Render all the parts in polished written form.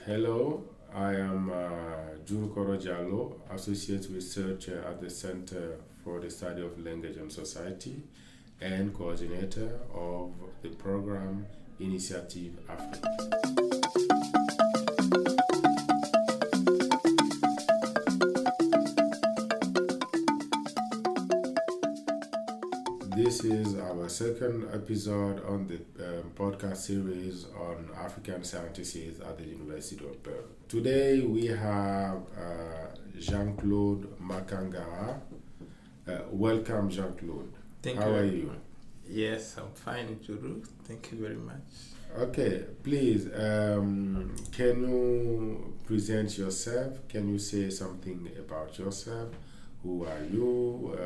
Hello, I am Djouroukoro Diallo, Associate Researcher at the Center for the Study of Language and Society and Coordinator of the program Initiative Afrique. This is our second episode on the podcast series on African scientists at the University of Bern. Today we have Jean-Claude Makangara. Welcome, Jean-Claude. Thank you. How are you? Yes, I'm fine, Juru. Thank you very much. Okay, please, can you present yourself? Can you say something about yourself? Who are you?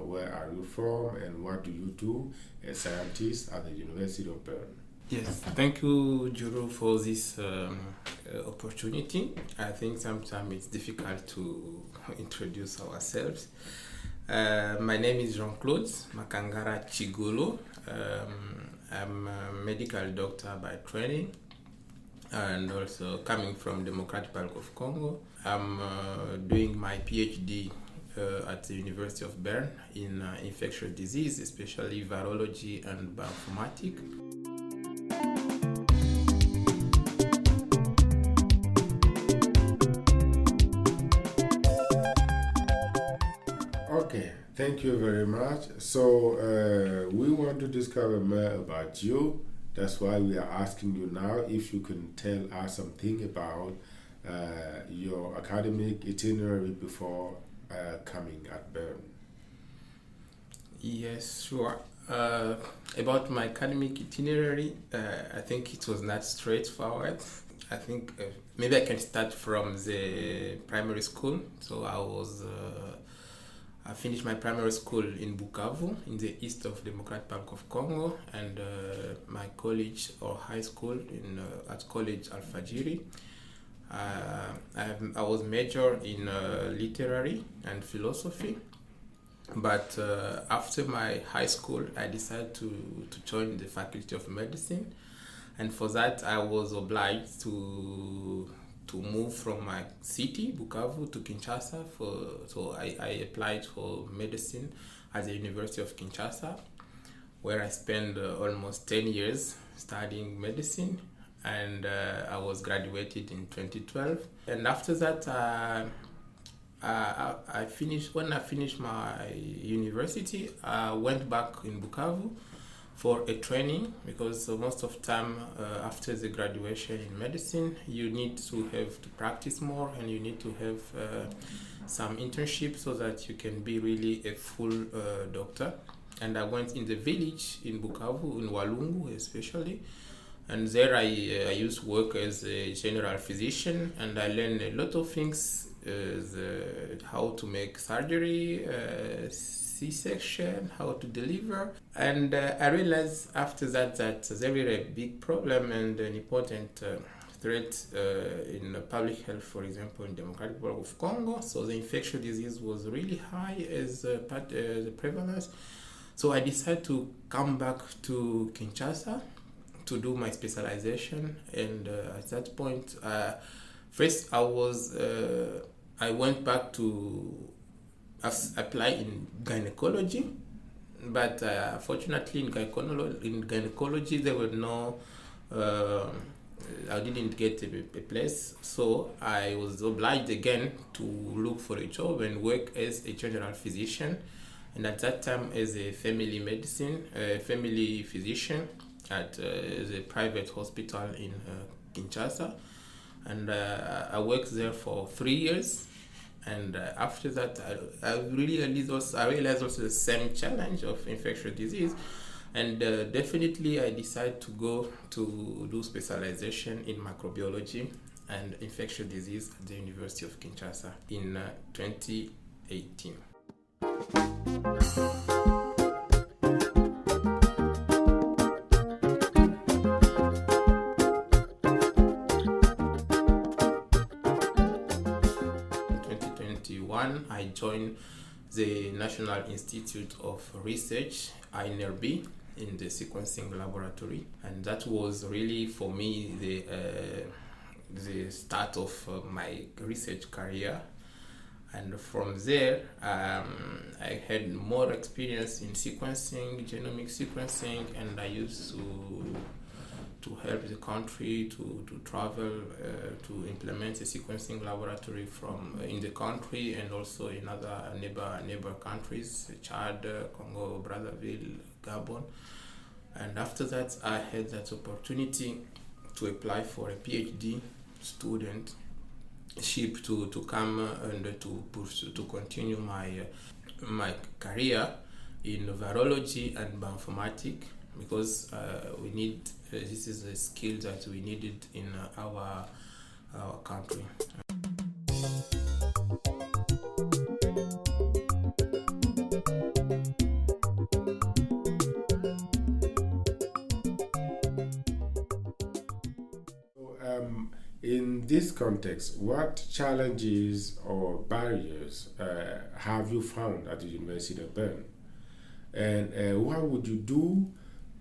Where are you from? And what do you do as scientist at the University of Bern? Yes, thank you, Juru, for this opportunity. I think sometimes it's difficult to introduce ourselves. My name is Jean-Claude Makangara Cigolo. I'm a medical doctor by training and also coming from Democratic Republic of Congo. I'm doing my PhD at the University of Bern in infectious disease, especially virology and bioinformatics. Okay, thank you very much. So we want to discover more about you. That's why we are asking you now if you can tell us something about your academic itinerary before coming at Bern. Yes, sure. About my academic itinerary, I think it was not straightforward. I think maybe I can start from the primary school. So I finished my primary school in Bukavu, in the east of Democratic Republic of Congo, and my college or high school at College Alfajiri. I was major in literary and philosophy, but after my high school I decided to join the Faculty of Medicine, and for that I was obliged to move from my city, Bukavu, to Kinshasa. So I applied for medicine at the University of Kinshasa, where I spent almost 10 years studying medicine. And I was graduated in 2012. And after that, when I finished my university, I went back in Bukavu for a training, because most of the time after the graduation in medicine, you need to have to practice more, and you need to have some internship so that you can be really a full doctor. And I went in the village in Bukavu, in Walungu especially. And there I used to work as a general physician, and I learned a lot of things, how to make surgery, C-section, how to deliver. And I realized after that there is a big problem and an important threat in public health, for example, in Democratic Republic of Congo. So the infectious disease was really high as the prevalence. So I decided to come back to Kinshasa to do my specialization, and at that point, first I went back to apply in gynecology, but fortunately in gynecology there were no, I didn't get a place, so I was obliged again to look for a job and work as a general physician, and at that time as a family physician at the private hospital in Kinshasa, and I worked there for 3 years. And after that, I realized also the same challenge of infectious disease, and definitely I decided to go to do specialization in microbiology and infectious disease at the University of Kinshasa in 2018. I joined the National Institute of Research, INRB, in the sequencing laboratory, and that was really for me the the start of my research career. And from there, I had more experience in sequencing, genomic sequencing, and I used to help the country to travel to implement a sequencing laboratory from in the country and also in other neighbor countries, Chad, Congo, Brazzaville, Gabon. And after that, I had that opportunity to apply for a PhD student ship to come and to continue my career in virology and bioinformatics, because we need this is a skill that we needed in our country. In this context, what challenges or barriers have you found at the University of Bern? And what would you do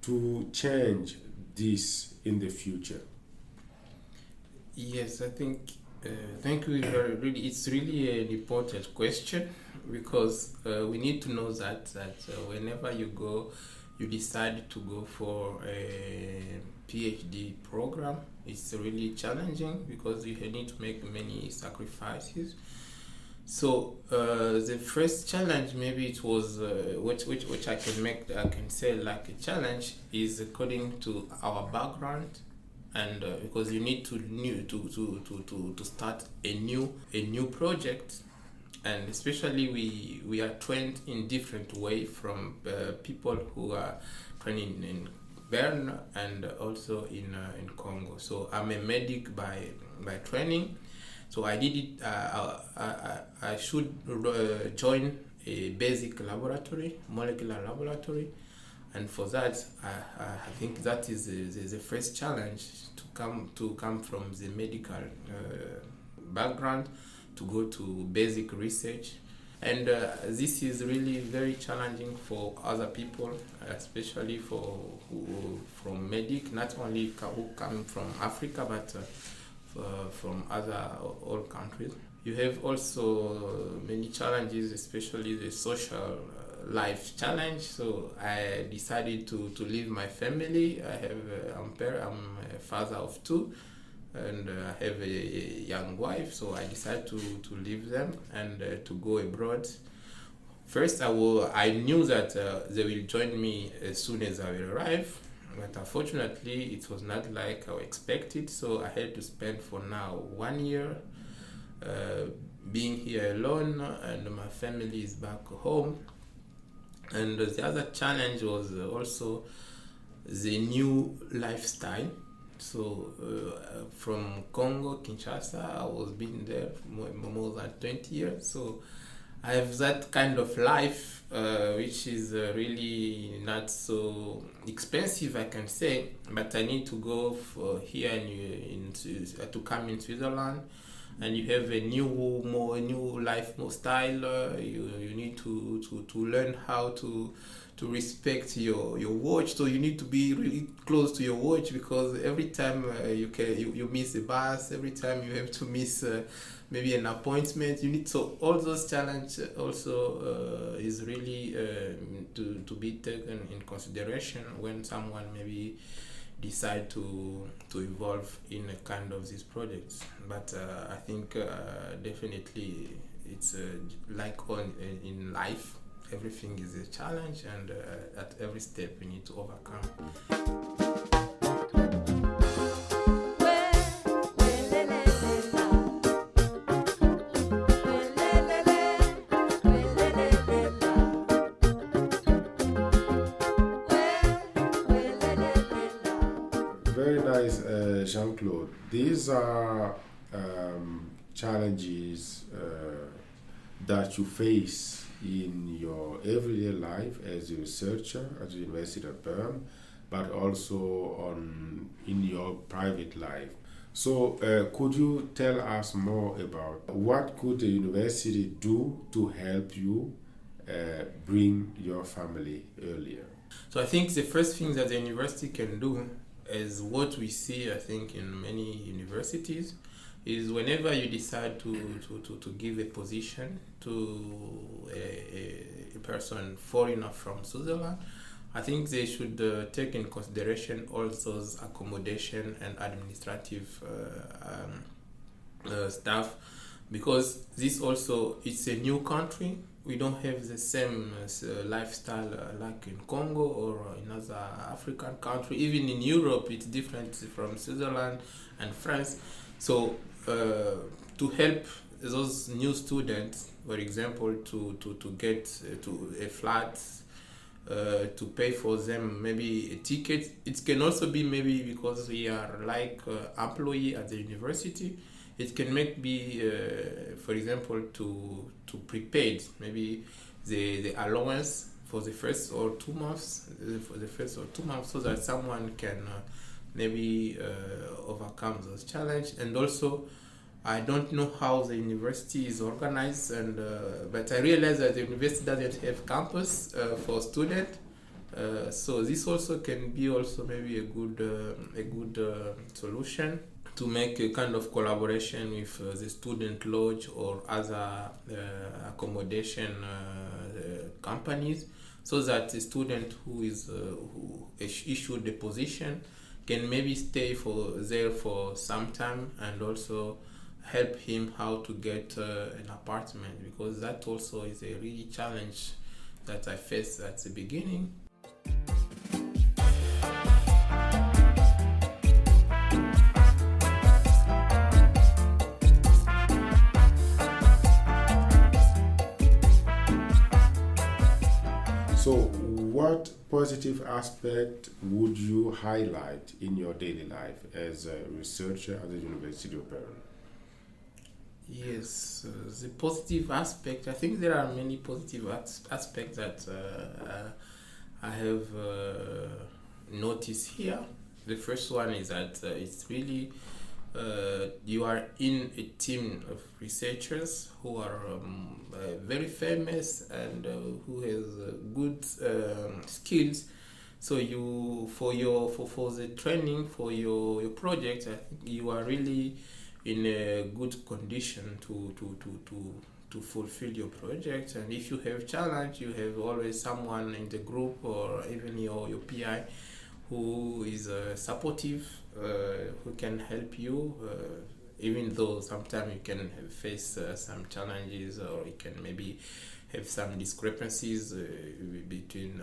to change this in the future? Yes, I think, thank you. It's really an important question, because we need to know that whenever you decide to go for a PhD program, it's really challenging because you need to make many sacrifices. So the first challenge, maybe it was which I can say like a challenge, is according to our background, and because you need to start a new project, and especially we are trained in different way from people who are trained in Bern and also in Congo. So I'm a medic by training. So I did it. I should join a basic laboratory, molecular laboratory, and for that, I think that is the first challenge to come from the medical background to go to basic research. And this is really very challenging for other people, especially from medic, not only who come from Africa, but from all countries. You have also many challenges, especially the social life challenge. So I decided to leave my family. I'm a father of two, and I have a young wife, so I decided to leave them and to go abroad. First, I knew that they will join me as soon as I will arrive, but unfortunately, it was not like I expected. So I had to spend for now 1 year being here alone, and my family is back home. And the other challenge was also the new lifestyle. So from Congo, Kinshasa, I was been there more than 20 years. So I have that kind of life, which is really not so expensive, I can say. But I need to go here to come in Switzerland, and you have a new life style. You need to learn how to respect your watch. So you need to be really close to your watch, because every time you miss a bus, every time you have to miss maybe an appointment, so all those challenges also is really to be taken in consideration when someone maybe decide to involve in a kind of these projects. But I think definitely it's like in life, everything is a challenge, and at every step we need to overcome. Very nice, Jean-Claude. These are challenges that you face in your everyday life as a researcher at the University of Bern, but also in your private life. So could you tell us more about what could the university do to help you bring your family earlier? So I think the first thing that the university can do as what we see, I think, in many universities, is whenever you decide to give a position to a person foreigner from Switzerland, I think they should take in consideration all those accommodation and administrative stuff, because this also, it's a new country. We don't have the same lifestyle like in Congo or in other African country. Even in Europe, it's different from Switzerland and France. So to help those new students, for example, to get to a flat, to pay for them maybe a ticket. It can also be maybe because we are like employee at the university. It can be, for example, to prepaid maybe the allowance for the first or 2 months, so that someone can maybe overcome those challenges. And also, I don't know how the university is organized, and but I realize that the university doesn't have campus for students. So this also can be also maybe a good solution to make a kind of collaboration with the student lodge or other accommodation companies, so that the student who issued the position can maybe stay there for some time, and also help him how to get an apartment, because that also is a really challenge that I faced at the beginning. So, what positive aspect would you highlight in your daily life as a researcher at the University of Bern? Yes, the positive aspect, I think there are many positive aspects that I have noticed here. The first one is that it's really you are in a team of researchers who are very famous and who has good skills. So you for the training for your project, I think you are really in a good condition to fulfill your project. And if you have challenge, you have always someone in the group or even your PI who is supportive, who can help you, even though sometimes you can face some challenges, or you can maybe have some discrepancies between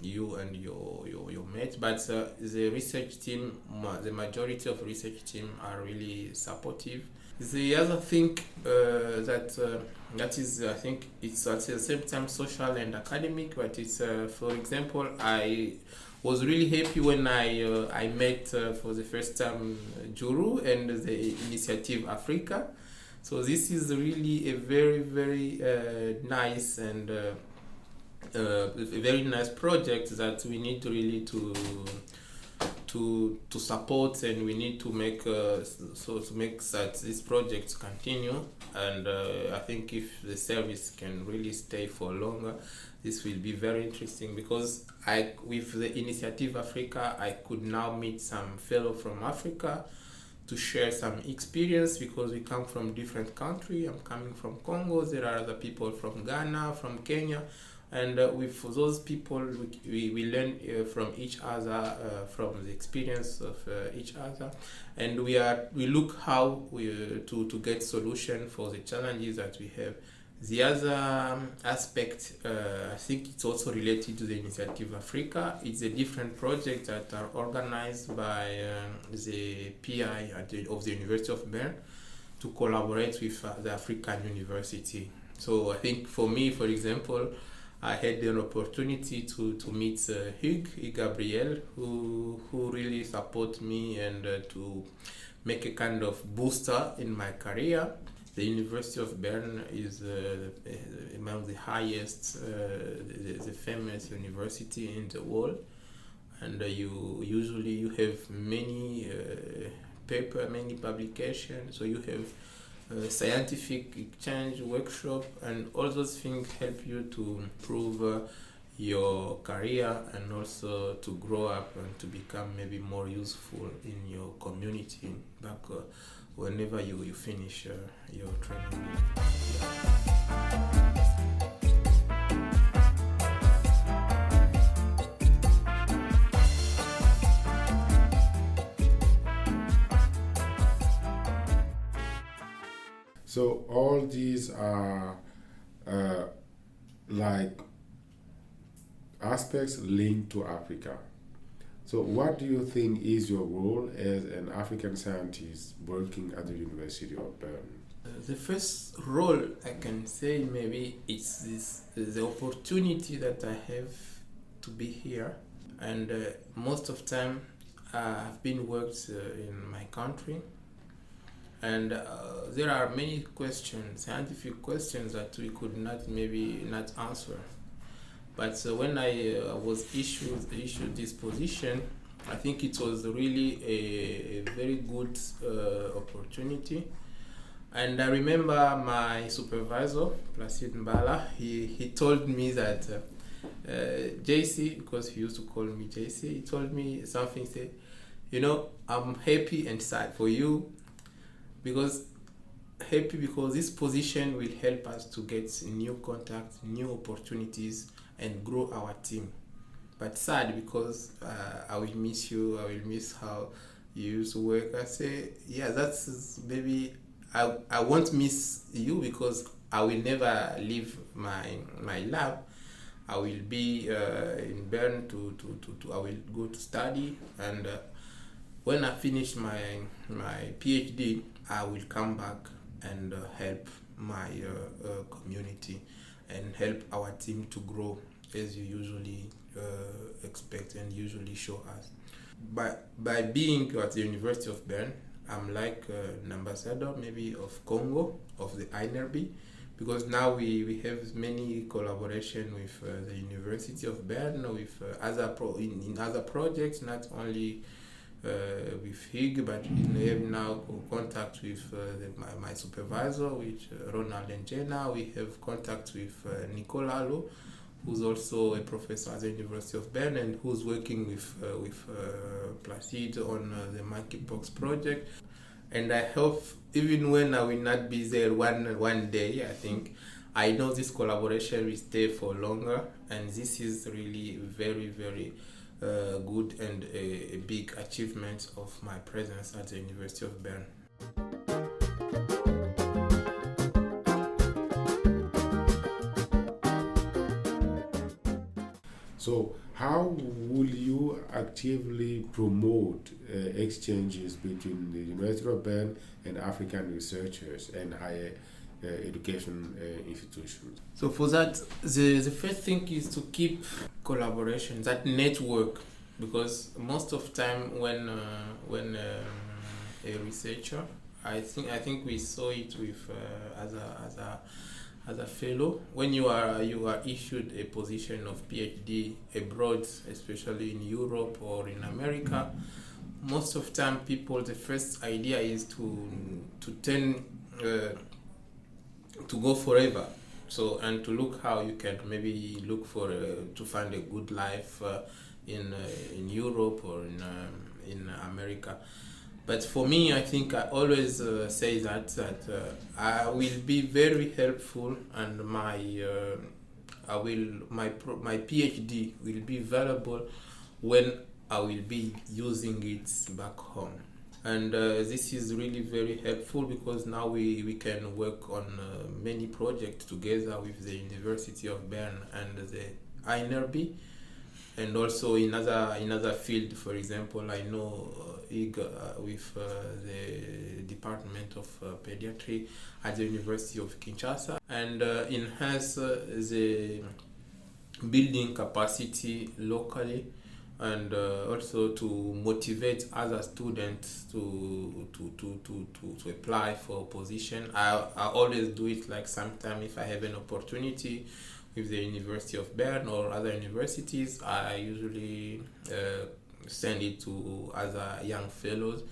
you and your mates. But the research team, the majority of research team are really supportive. The other thing that is, I think, it's at the same time social and academic, but it's, for example, I was really happy when I met for the first time Djouroukoro and the Initiative Afrique. So this is really a very, very nice and a very nice project that we need really to support, and we need to make to make that this project continue. And I think if the service can really stay for longer, this will be very interesting, because with the Initiative Africa, I could now meet some fellow from Africa to share some experience, because we come from different countries. I'm coming from Congo. There are other people from Ghana, from Kenya, and with those people we learn from each other, from the experience of each other, and we look how to get solution for the challenges that we have. The other aspect, I think it's also related to the Initiative Africa. It's a different project that are organized by the PI of the University of Bern to collaborate with the African University. So I think for me, for example, I had an opportunity to meet Hugues Gabriel, who really support me and to make a kind of booster in my career. The University of Bern is among the highest, the famous university in the world, and you have many many publications. So you have scientific exchange, workshop, and all those things help you to improve your career, and also to grow up and to become maybe more useful in your community back whenever you finish your training. So all these are like aspects linked to Africa. So what do you think is your role as an African scientist working at the University of Bern? The first role I can say maybe it's the opportunity that I have to be here, and most of time I've been worked in my country, and there are many questions, scientific questions that we could not answer. But when I was issued this position, I think it was really a very good opportunity. And I remember my supervisor, Placide Mbala, he told me that JC, because he used to call me JC, he told me something, said, I'm happy and sad for you, because this position will help us to get new contacts, new opportunities, and grow our team. But sad because I will miss you, I will miss how you used to work. I say, yeah, that's maybe, I won't miss you because I will never leave my lab. I will be in Bern I will go to study, and when I finish my PhD, I will come back and help my community and help our team to grow as you usually expect and usually show us. By being at the University of Bern, I'm like an ambassador maybe of Congo, of the INRB, because now we have many collaboration with the University of Bern, with in other projects, not only with HIG, but we have now contact with my supervisor, which Ronald and Jenna. We have contact with Nicolalo, who's also a professor at the University of Bern and who's working with Placide on the monkeypox project. And I hope, even when I will not be there one day, I think I know this collaboration will stay for longer, and this is really very, very good and a big achievement of my presence at the University of Bern. So how will you actively promote exchanges between the University of Bern and African researchers and higher education institutions? So for that, the first thing is to keep collaboration, that network, because most of time when a researcher, I think we saw it with as a fellow, when you are issued a position of PhD abroad, especially in Europe or in America, most of time people, the first idea is to go forever, so, and to look how you can maybe look for to find a good life in Europe or in America. But for me, I think I always say that I will be very helpful, and my PhD will be valuable when I will be using it back home. And this is really very helpful, because now we can work on many projects together with the University of Bern and the INRB, and also in other field. For example, I know with the Department of Pediatry at the University of Kinshasa, and enhance the building capacity locally, and also to motivate other students to apply for a position. I always do it, like sometimes if I have an opportunity with the University of Bern or other universities, I usually send it to other young fellows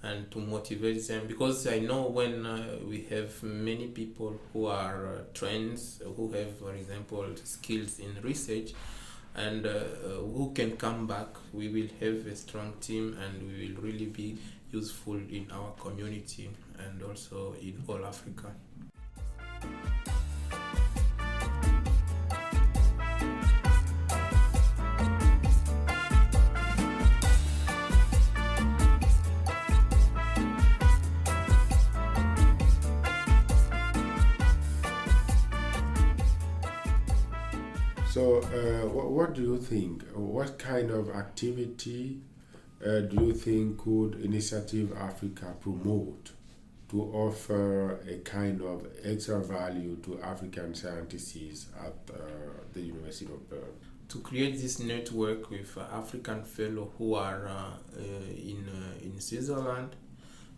and to motivate them, because I know when we have many people who are trained, who have, for example, skills in research, and who can come back. We will have a strong team, and we will really be useful in our community and also in all Africa. So, what do you think? What kind of activity do you think could Initiative Africa promote to offer a kind of extra value to African scientists at the University of Bern? To create this network with African fellows who are in Switzerland,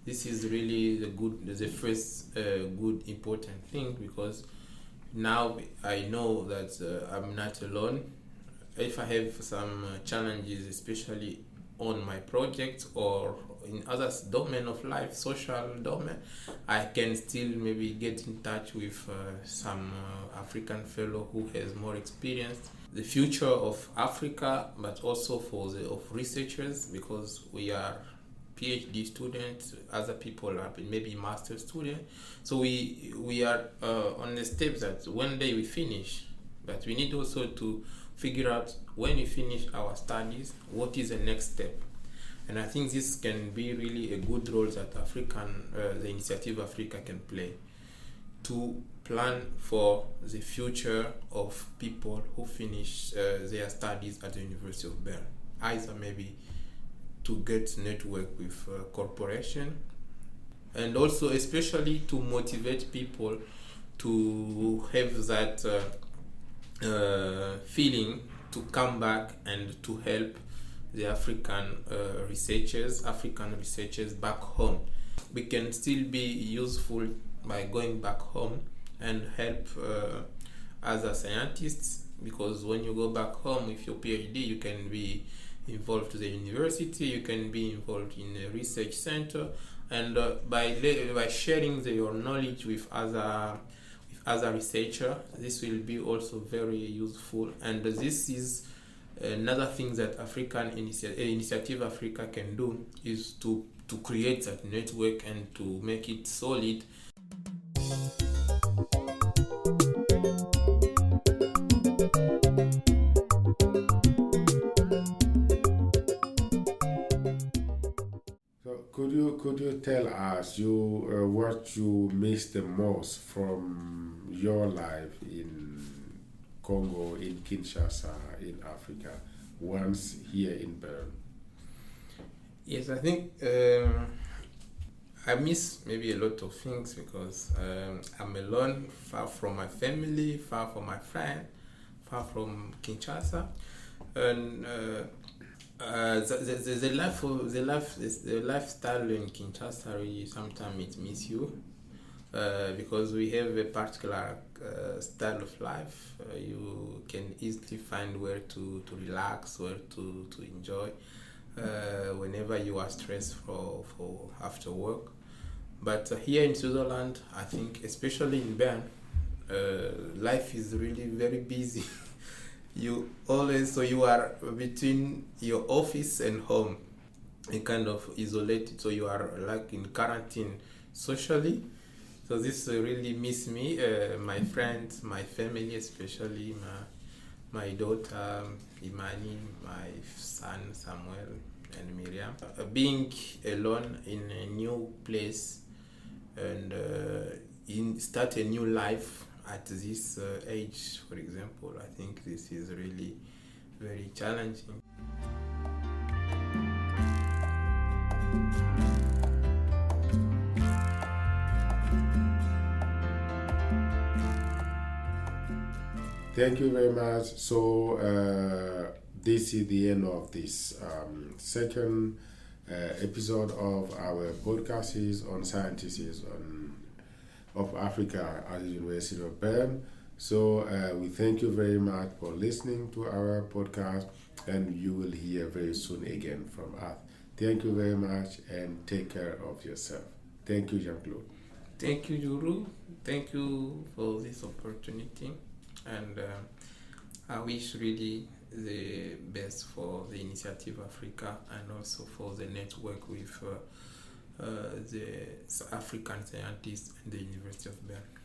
this is really the first good important thing, because now I know that I'm not alone. If I have some challenges, especially on my project or in other domain of life, social domain, I can still maybe get in touch with some African fellow who has more experience. The future of Africa, but also for of researchers, because we are PhD students, other people are maybe master students. So we are on the steps that one day we finish, but we need also to figure out when we finish our studies, what is the next step. And I think this can be really a good role that the Initiative Africa can play to plan for the future of people who finish their studies at the University of Bern, either maybe to get network with corporation, and also especially to motivate people to have that feeling to come back and to help the African researchers back home. We can still be useful by going back home and help other scientists, because when you go back home with your PhD, you can be involved to the university, you can be involved in a research center, and by sharing your knowledge with other researchers, this will be also very useful. And this is another thing that Initiative Africa can do, is to create that network and to make it solid. Could you tell us what you miss the most from your life in Congo, in Kinshasa, in Africa, once here in Bern? Yes, I think I miss maybe a lot of things, because I'm alone, far from my family, far from my friend, far from Kinshasa, and the lifestyle in Kinshasa really sometimes it miss you, because we have a particular style of life. You can easily find where to relax, where to enjoy whenever you are stressed for after work. But here in Switzerland, I think especially in Bern, life is really very busy. You are between your office and home, and kind of isolated, so you are like in quarantine socially. So this really miss me, my friends, my family, especially my daughter Imani, my son Samuel, and Miriam. Being alone in a new place and start a new life at this age, for example, I think this is really very challenging. Thank you very much. So this is the end of this second episode of our podcast on scientists of Africa at the University of Bern. So we thank you very much for listening to our podcast, and you will hear very soon again from us. Thank you very much, and take care of yourself. Thank you, Jean-Claude. Thank you, Djouroukoro. Thank you for this opportunity, and I wish really the best for the Initiative Africa and also for the network with the African scientists and the University of Bern.